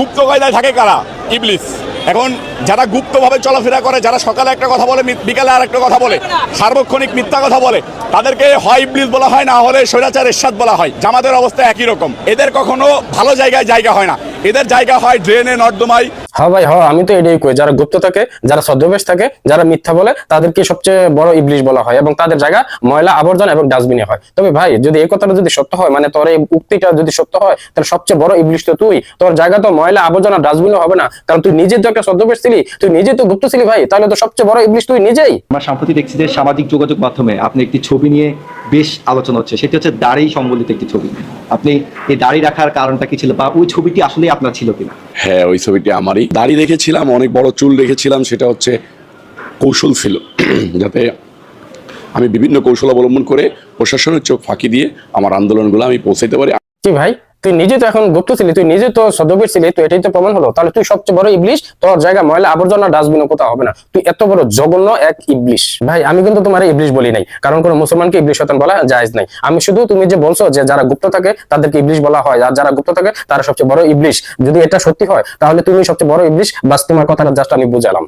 গুপ্ত কায়দায় থাকে কারা? ইবলিস। এখন যারা গুপ্তভাবে চলাফেরা করে, যারা সকালে একটা কথা বলে বিকালে আর একটা কথা বলে, সার্বক্ষণিক মিথ্যা কথা বলে, তাদেরকে হয় ইবলিস বলা হয়, না হলে স্বৈরাচার এরশাদ বলা হয়। জামাতের অবস্থা একই রকম। এদের কখনো ভালো জায়গায় জায়গা হয় না, এদের জায়গা হয় ড্রেনে, নর্দমায়। হ্যাঁ ভাই, হ্যাঁ, আমি তো এটাই কই, যারা গুপ্ত থাকে, যারা ছদ্মবেশ থাকে, যারা মিথ্যা বলে, তাদেরকে সবচেয়ে বড় ইবলিশ বলা হয় এবং তাদের জায়গা ময়লা আবর্জনা এবং ডাস্টবিনে হয়। তবে ভাই, যদি এই কথাটা যদি সত্য হয়, মানে তোর এই উক্তিটা যদি সত্য হয়, তাহলে সবচেয়ে বড় ইবলিশ তো তুই। তোর জায়গা তো ময়লা আবর্জনা ডাস্টবিনে হবে না, কারণ তুই নিজে তো একটা ছদ্মবেশ ছিলি, তুই নিজে তো গুপ্ত ছিলি ভাই। তাহলে তো সবচেয়ে বড় ইবলিশ তুই নিজেই। আমরা সম্প্রতি দেখছি যে সামাজিক যোগাযোগ মাধ্যমে আপনি একটি ছবি নিয়ে বেশ আলোচনা হচ্ছে, সেটি হচ্ছে দাড়ি সম্বলিত একটি ছবি। আপনি এই দাড়ি রাখার কারণটা কি ছিল, বা ওই ছবিটি আসলে আপনার ছিল কিনা? হ্যাঁ, ওই ছবিটি আমারই। দাড়ি রেখেছিলাম, অনেক বড় চুল রেখেছিলাম, সেটা হচ্ছে কৌশল ছিল যাতে আমি বিভিন্ন কৌশল অবলম্বন করে প্রশাসনের চোখ ফাঁকি দিয়ে আমার আন্দোলনগুলো আমি পৌঁছাতে পারি। কি ভাই, তুই নিজে তো এখন গুপ্ত ছিলি, তুই নিজে তো ছদ্মবেশ ছিলি, তো এটাই তো প্রমাণ হলো। তাহলে তুই সবচেয়ে বড় ইবলিশ। তোর জায়গা ময়লা আবর্জনা ডাস্টবিনে কোথাও হবে না, তুই এত বড় জঘন্য এক ইবলিশ। ভাই, আমি কিন্তু তোমার ইবলিশ বলি নাই, কারণ কোনো মুসলমানকে ইবলিশ শয়তান বলা জায়েজ নাই। আমি শুধু তুমি যে বলছো যে যারা গুপ্ত থাকে তাদেরকে ইবলিশ বলা হয়, আর যারা গুপ্ত থাকে তারা সবচেয়ে বড় ইবলিশ, যদি এটা সত্যি হয় তাহলে তুমি সবচেয়ে বড় ইবলিশ। বাস তোমার কথাটা জাস্ট আমি বুঝালাম।